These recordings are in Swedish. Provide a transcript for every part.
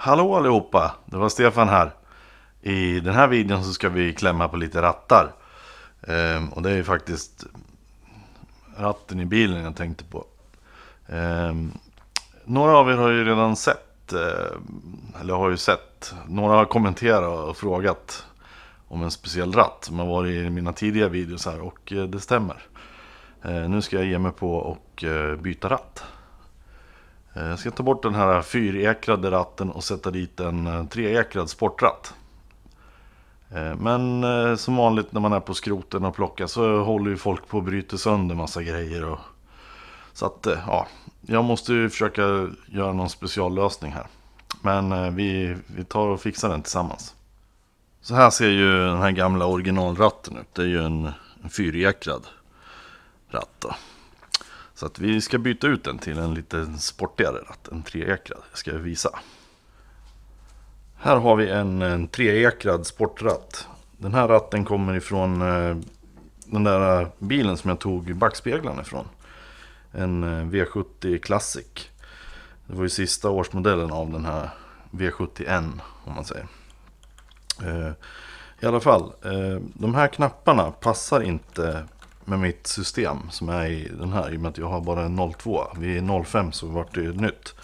Hallå allihopa, det var Stefan här. I den här videon så ska vi klämma på lite rattar. Och det är ju faktiskt ratten i bilen jag tänkte på. Några av er har ju redan sett, eller har ju sett. Några har kommenterat och frågat om en speciell ratt som har varit i mina tidiga videos här, och det stämmer. Nu ska jag ge mig på och byta ratt. Jag ska ta bort den här fyrekrade ratten och sätta dit en treekrad sportratt. Men som vanligt när man är på skroten och plockar så håller ju folk på att bryta sönder massa grejer. Så att ja, jag måste ju försöka göra någon speciallösning här. Men vi tar och fixar den tillsammans. Så här ser ju den här gamla originalratten ut. Det är ju en fyrekrad ratt då. Så att vi ska byta ut den till en lite sportigare ratt, en treekrad. Ska jag visa. Här har vi en treekrad sportratt. Den här ratten kommer ifrån den där bilen som jag tog backspeglarna ifrån. En V70 Classic. Det var ju sista årsmodellen av den här V70N om man säger. I alla fall, de här knapparna passar inte med mitt system som är i den här, i och med att jag har bara en 02. Vid 05 så vart det nytt.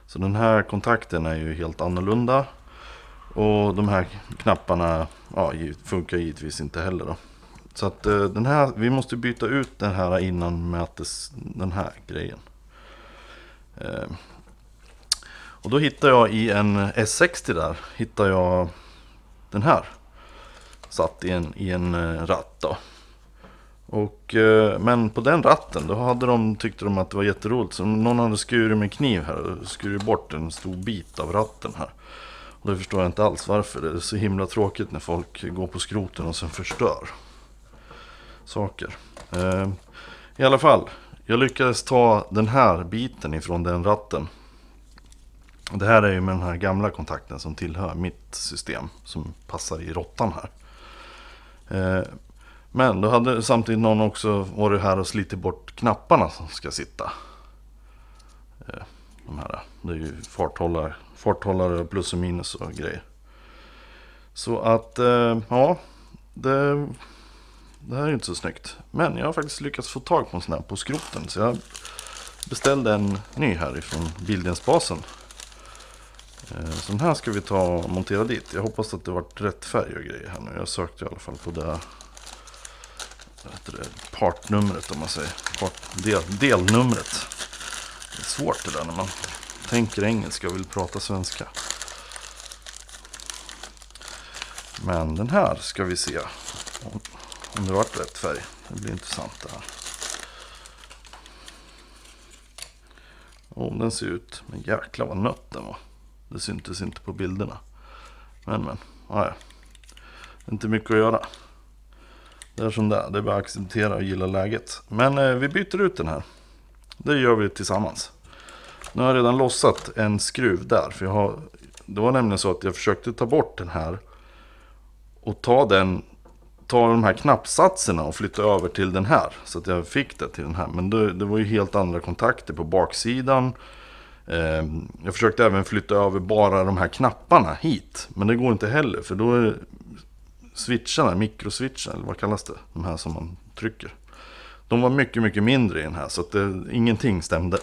Så den här kontakten är ju helt annorlunda. Och de här knapparna funkar givetvis inte heller då. Så att den här, vi måste byta ut den här innan mätes den här grejen. Och då hittar jag i en S60 där, hittar jag den här. Satt i en ratt då. Och, men på den ratten då tyckte de att det var jätteroligt. Så någon hade skurit med kniv här och skurit bort en stor bit av ratten här. Och det förstår jag inte alls varför. Det är så himla tråkigt när folk går på skroten och sen förstör saker. I alla fall, jag lyckades ta den här biten ifrån den ratten. Det här är ju med den här gamla kontakten som tillhör mitt system, som passar i råttan här. Men då hade samtidigt någon också varit här och slitit bort knapparna som ska sitta. De här, det är ju farthållare plus och minus och grejer. Så att ja, det här är ju inte så snyggt. Men jag har faktiskt lyckats få tag på en sån här på skroten. Så jag beställde en ny härifrån Bildensbasen. Så den här ska vi ta och montera dit. Jag hoppas att det varit rätt färg och grejer här nu. Jag sökte i alla fall på det partnumret om man säger. Delnumret. Det är svårt det där när man tänker engelska och vill prata svenska. Men den här ska vi se om det varit rätt färg. Det blir intressant det här. Den ser ut. Men jäklar vad nött den var. Det syntes inte på bilderna. Men. Ja. Det är inte mycket att göra. Det är som det är. Det är bara att acceptera och gilla läget. Men vi byter ut den här. Det gör vi tillsammans. Nu har jag redan lossat en skruv där. För det var nämligen så att jag försökte ta bort den här. Och ta de här knappsatserna och flytta över till den här. Så att jag fick det till den här. Men det var ju helt andra kontakter på baksidan. Jag försökte även flytta över bara de här knapparna hit. Men det går inte heller. För då är det switcharna, mikroswitcharna eller vad kallas det? De här som man trycker. De var mycket, mycket mindre i den här. Så att ingenting stämde.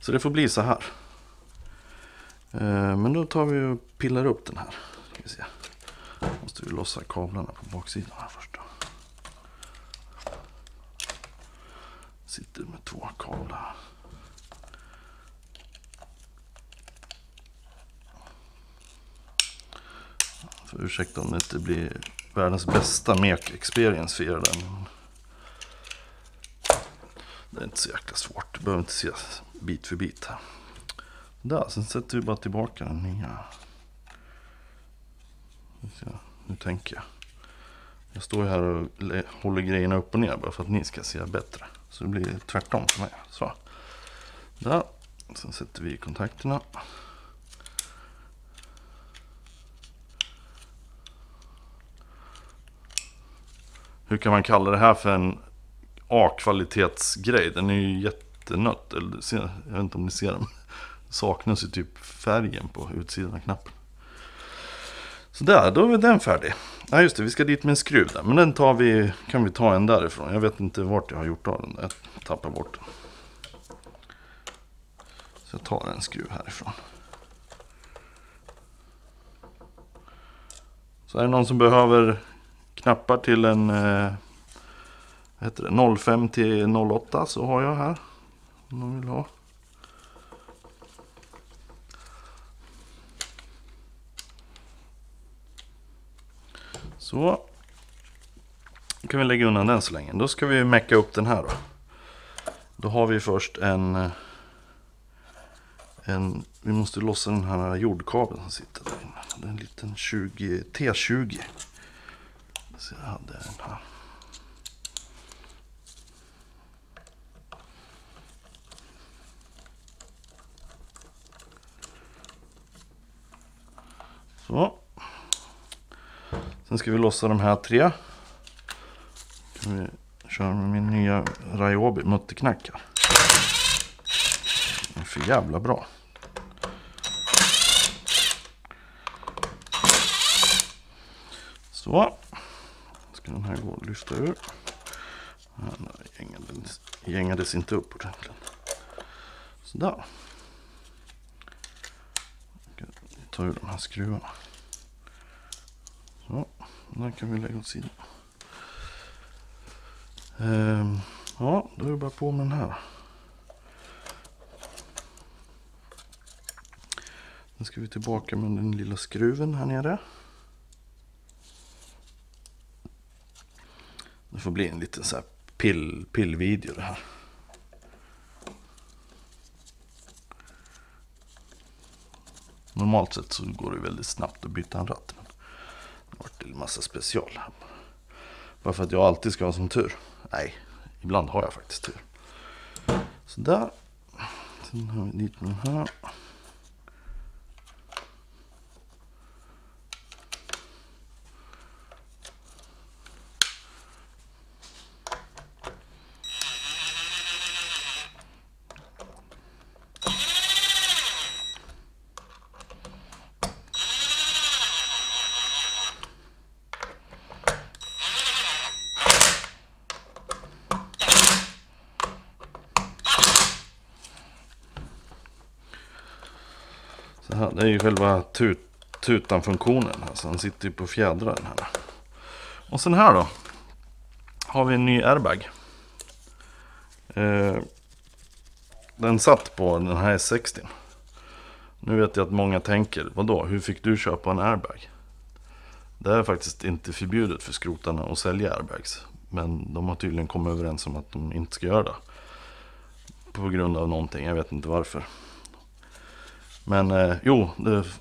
Så det får bli så här. Men då tar vi och pillar upp den här. Ska vi se. Måste vi lossa kablarna på baksidan här först då. Sitter med 2 kablar. För ursäkta om det inte blir världens bästa mek-experience för er där. Det är inte så jäkla svårt. Det behöver inte se bit för bit här. Där, sen sätter vi bara tillbaka den nya. Nu tänker jag. Jag står här och håller grejerna upp och ner bara för att ni ska se bättre. Så det blir tvärtom för mig. Så. Där. Sen sätter vi kontakterna. Hur kan man kalla det här för en A-kvalitetsgrej? Den är ju jättenött. Jag vet inte om ni ser den. saknas ju typ färgen på utsidan av knappen. Så där, då är den färdig. Ja just det, vi ska dit med en skruv där. Men den kan vi ta en därifrån. Jag vet inte vart jag har gjort av den. Jag tappar bort den. Så jag tar en skruv härifrån. Så är det någon som behöver knappar till en 05 till 08 så har jag här. Om de vill ha. Så. Då kan vi lägga undan den så länge. Då ska vi mäcka upp den här då. Då har vi först vi måste lossa den här jordkabeln som sitter där inne. Det är en liten T20. Så jag hade den här. Så. Sen ska vi lossa de här 3. Kan vi köra med min nya Ryobi mutterknackar. Det är för jävla bra. Så. Ska den här gå och lyfta ur. Den gängades inte upp ordentligt. Sådär. Ta ur de här skruvarna. Så, den kan vi lägga åt sidan. Ja, då är det bara på med den här. Nu ska vi tillbaka med den lilla skruven här nere. Det får bli en liten så här pillvideo det här. Normalt sett så går det väldigt snabbt att byta en ratt. Men det har varit en massa special här. Bara för att jag alltid ska ha som tur. Nej, ibland har jag faktiskt tur. Så där. Sen har vi dit med den här. Så här, det är ju själva tutan-funktionen. Alltså den sitter ju på fjädrar här. Och sen här då har vi en ny airbag. Den satt på den här S60. Nu vet jag att många tänker, vadå, hur fick du köpa en airbag? Det är faktiskt inte förbjudet för skrotarna att sälja airbags. Men de har tydligen kommit överens om att de inte ska göra det. På grund av någonting, jag vet inte varför. Men jo,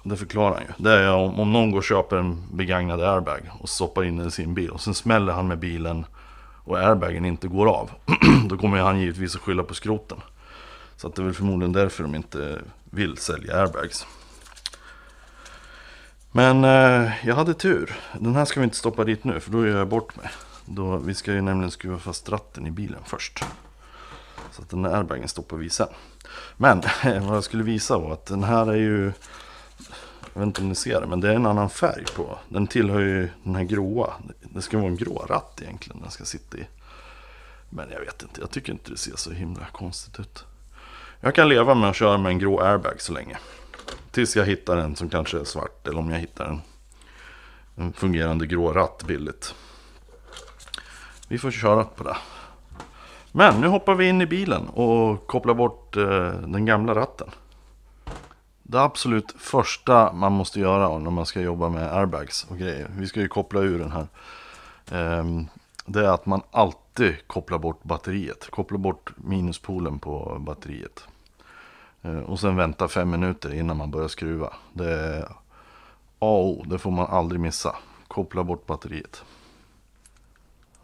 det förklarar ju. Det är om någon går och köper en begagnad airbag och stoppar in den i sin bil och sen smäller han med bilen och airbagen inte går av. Då kommer han givetvis att skylla på skroten. Så att det är väl förmodligen därför de inte vill sälja airbags. Men jag hade tur. Den här ska vi inte stoppa dit nu för då gör jag bort mig. Vi ska ju nämligen skruva fast ratten i bilen först. Så att den här airbagen stoppar vi sen. Men vad jag skulle visa var att den här är ju, jag vet inte om ni ser det, men det är en annan färg på. Den tillhör ju den här gråa. Det ska vara en grå ratt egentligen den ska sitta i. Men jag vet inte, jag tycker inte det ser så himla konstigt ut. Jag kan leva med att köra med en grå airbag så länge. Tills jag hittar en som kanske är svart. Eller om jag hittar en fungerande grå ratt billigt. Vi får köra på det. Men nu hoppar vi in i bilen och kopplar bort den gamla ratten. Det absolut första man måste göra när man ska jobba med airbags och grejer. Vi ska ju koppla ur den här. Det är att man alltid kopplar bort batteriet. Kopplar bort minuspolen på batteriet. Och sen vänta 5 minuter innan man börjar skruva. Det är A och O, det får man aldrig missa. Koppla bort batteriet.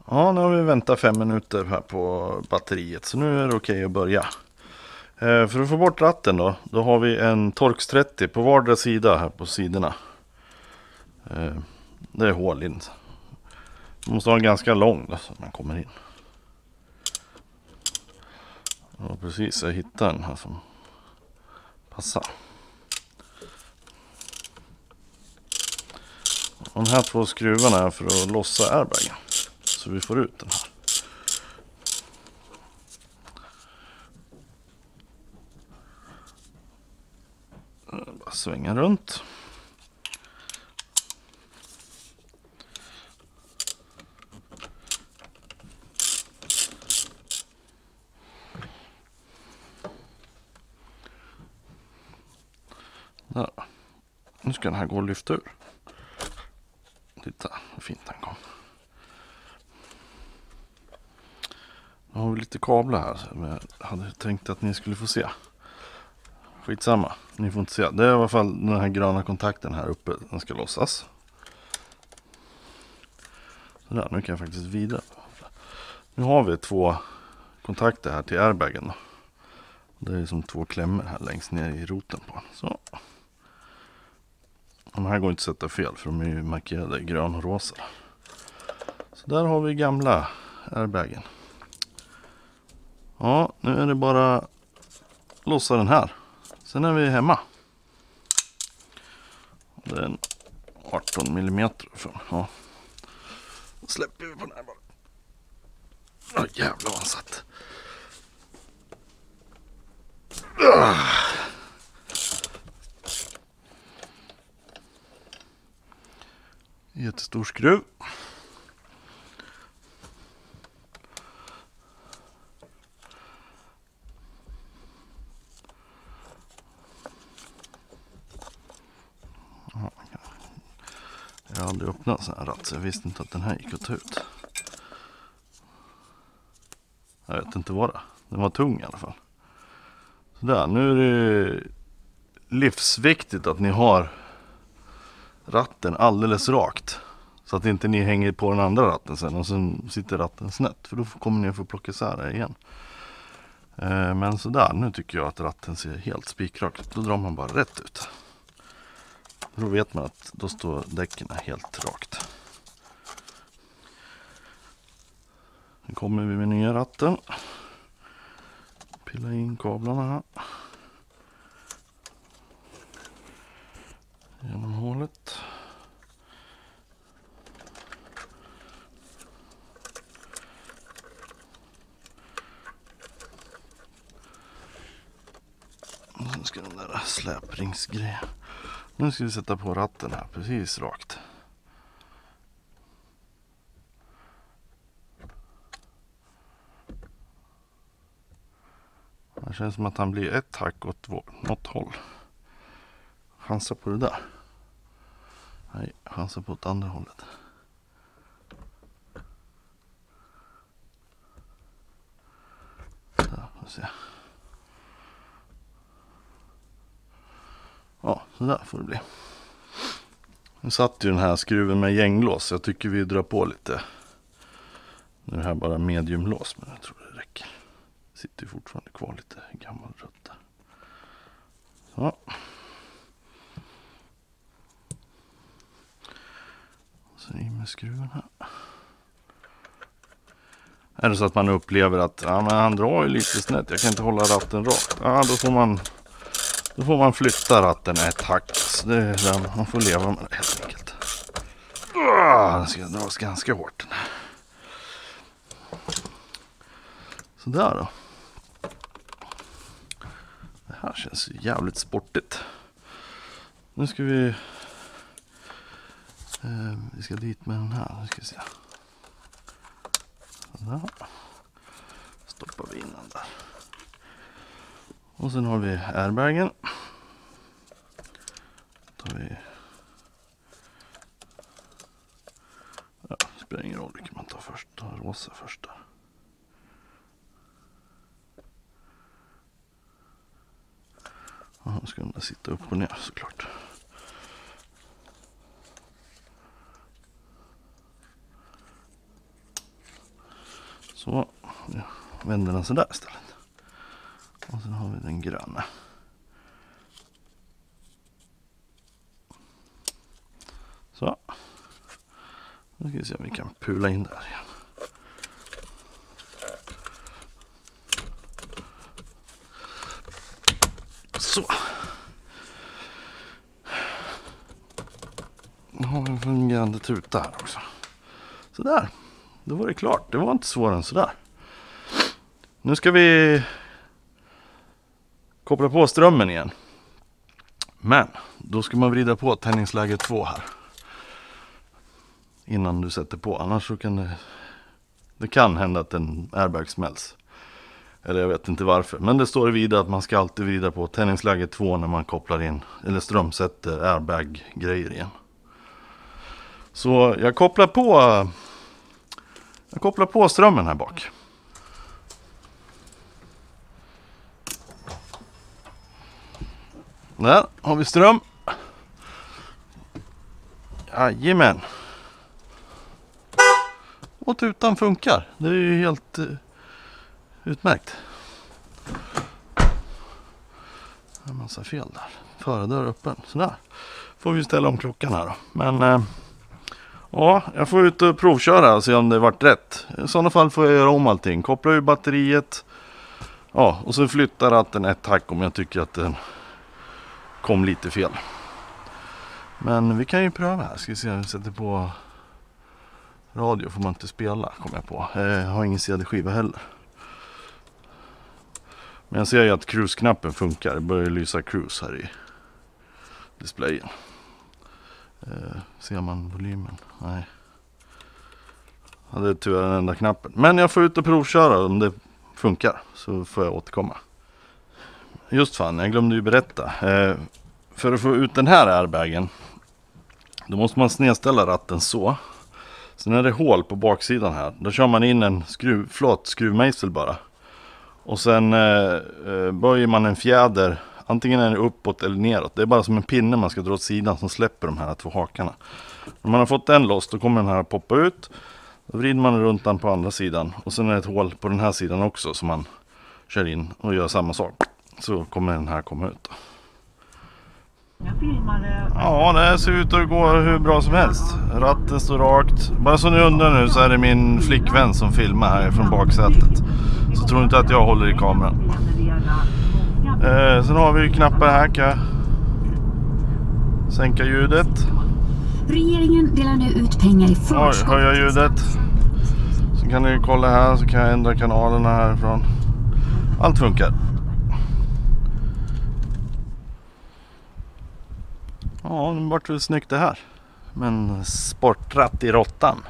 Ja, nu har vi väntat 5 minuter här på batteriet. Så nu är det okej att börja. För att få bort ratten då har vi en Torx 30 på vardera sida här på sidorna. Det är hål in. Man måste ha en ganska lång då, så att man kommer in. Ja, precis, jag hittade den här som passa. Och de här 2 skruvarna är för att lossa airbagen. Så vi får ut den här. Bara svänga runt. Där. Nu ska den här gå och lyfta ur. Titta vad fint den kom. Nu har vi lite kablar här som jag hade tänkt att ni skulle få se. Skitsamma, ni får inte se. Det är i alla fall den här gröna kontakten här uppe. Den ska lossas. Sådär, nu kan jag faktiskt vidare. Nu har vi 2 kontakter här till airbagen då. Det är som 2 klämmor här längst ner i roten på den. Så. De här går inte att sätta fel för de är ju markerade grön och rosa. Så där har vi gamla airbagen. Ja, nu är det bara lossa den här. Sen är vi hemma. Det är en 18 mm. Ja. Då släpper vi på den här bara. Åh, jävlar vad han satt. Jättestor skruv. Jag har aldrig öppnat en sån här ratt så jag visste inte att den här gick att ta ut. Jag vet inte vad det. Den var tung i alla fall. Sådär, nu är det livsviktigt att ni har ratten alldeles rakt. Så att inte ni hänger på den andra ratten sen och sen sitter ratten snett. För då kommer ni att få plocka isär det igen. Men sådär, nu tycker jag att ratten ser helt spikrak ut. Då drar man bara rätt ut. Då vet man att då står däcken helt rakt. Nu kommer vi med nya ratten. Pilla in kablarna här. Genom hålet. Och sen ska den där släpringsgrejen. Nu ska vi sätta på ratten här precis rakt. Det känns som att han blir ett hack åt något håll. Chansa på det där. Nej, chansa på åt andra hållet. Där, får se. Ja, så där får det bli. Nu satt ju den här skruven med gänglås. Jag tycker vi drar på lite. Nu är det här bara mediumlås, men jag tror det räcker. Det sitter ju fortfarande kvar lite gammal rött där. Så. Så in med skruven här. Är det så att man upplever att ja, men han drar ju lite snett, jag kan inte hålla ratten rakt. Ja, då får man flytta ratten ett hack. Så det är den, man får leva med det helt enkelt. Den ska dras ganska hårt den här. Sådär då. Det här känns ju jävligt sportigt. Nu ska vi ska dit med den här. Nu ska vi se. Sådär. Stoppar vi in den där. Och sen har vi airbagen. Tar vi. Ja, det spelar ingen roll vilken man tar först. Ta rosa först där. Ja, nu ska den där sitta upp och ner såklart. Så ja, vänder den så där istället. Och sen har vi den gröna. Så. Nu ska vi se om vi kan pula in där igen. Så. Nu har vi en fungerande tuta här också. Sådär, då var det klart. Det var inte svårare än sådär. Nu ska vi koppla på strömmen igen. Men då ska man vrida på tändningsläge 2 här. Innan du sätter på. Annars så kan det kan hända att en airbag smälls. Eller jag vet inte varför. Men det står vidare att man ska alltid vrida på tändningsläge 2 när man kopplar in eller strömsätter airbag-grejer igen. Så jag kopplar på strömmen här bak. Där har vi ström. Jajamän. Och tutan funkar. Det är ju helt utmärkt. Det är en massa fel där. Föredörr öppen. Sådär. Får vi ställa om klockan här då. Men ja, jag får ut och provköra och se om det varit rätt. I sådana fall får jag göra om allting. Koppla ur batteriet. Ja, och så flyttar ratten ett hack om jag tycker att den kom lite fel. Men vi kan ju pröva här. Ska vi se om vi sätter på radio. Får man inte spela, kommer jag på. Jag har ingen CD-skiva heller. Men jag ser ju att cruise-knappen funkar. Det börjar lysa cruise här i displayen. Ser man volymen? Nej. Ja, det är tyvärr den enda knappen. Men jag får ut och provköra om det funkar. Så får jag återkomma. Just fan, jag glömde ju berätta. För att få ut den här airbagen, då måste man snedställa ratten så. Sen är det hål på baksidan här. Då kör man in en skruvmejsel bara. Och sen böjer man en fjäder. Antingen är det uppåt eller neråt. Det är bara som en pinne man ska dra åt sidan som släpper de här två hakarna. När man har fått den loss, då kommer den här poppa ut. Då vrider man runt den på andra sidan. Och sen är det ett hål på den här sidan också som man kör in och gör samma sak. Så kommer den här komma ut. Ja, det ser ut att gå hur bra som helst. Ratten står rakt. Bara så ni undrar nu så är det min flickvän som filmar här från baksätet. Så tror inte att jag håller i kameran. Sen har vi knappar här. Kan jag sänka ljudet. Regeringen delar nu ut pengar i förskott. Höja ljudet. Så kan ni kolla här, så kan jag ändra kanalerna härifrån. Allt funkar. Ja, nu vart det snyggt det här. Men sportratt i råttan.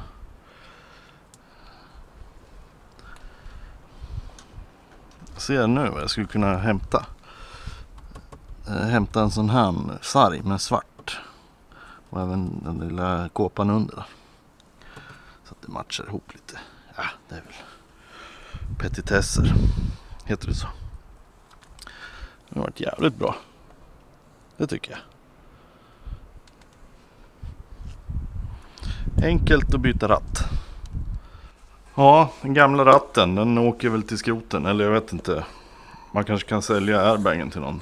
Jag ser nu vad jag skulle kunna hämta. Hämta en sån här sarg med svart. Och även den lilla kåpan under. Så att det matchar ihop lite. Ja, det är väl petitesser. Heter det så. Det har varit jävligt bra. Det tycker jag. Enkelt att byta ratt. Ja, den gamla ratten, den åker väl till skroten. Eller jag vet inte. Man kanske kan sälja airbagen till någon.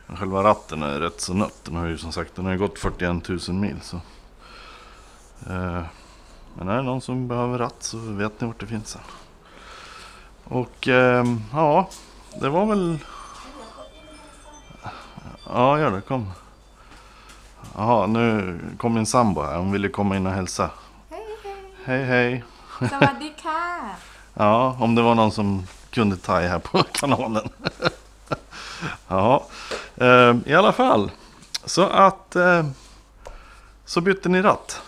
Men själva ratten är rätt så nött. Den har ju som sagt, den har ju gått 41 000 mil. Så. Men är det någon som behöver ratt så vet ni vart det finns en. Och ja, det var väl... Ja, gör det, kom. Jaha, nu kom min sambo här. Hon ville komma in och hälsa. Hej, hej. Hej, hej. Sawadika. Ja, om det var någon som kunde thai här på kanalen. Ja, i alla fall. Så att så bytte ni ratt.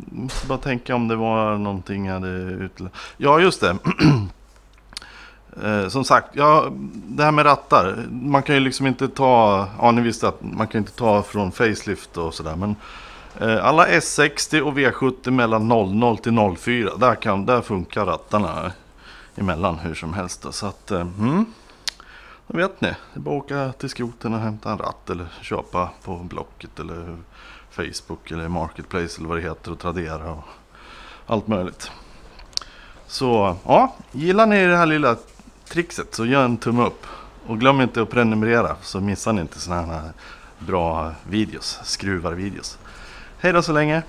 Måste bara tänka om det var någonting jag hade Ja, just det. Som sagt, ja, det här med rattar. Man kan ju liksom inte ta... Ja, ni visste att man kan inte ta från facelift och sådär. Men alla S60 och V70 mellan 00 till 04. Där funkar rattarna emellan hur som helst. Då. Så att, då vet ni. Det är bara att åka till skroten och hämta en ratt. Eller köpa på Blocket eller Facebook eller Marketplace eller vad det heter. Och Tradera och allt möjligt. Så ja, gillar ni det här lilla trixet så gör en tumme upp. Och glöm inte att prenumerera så missar ni inte såna här bra videos, skruvarvideos. Hej då så länge!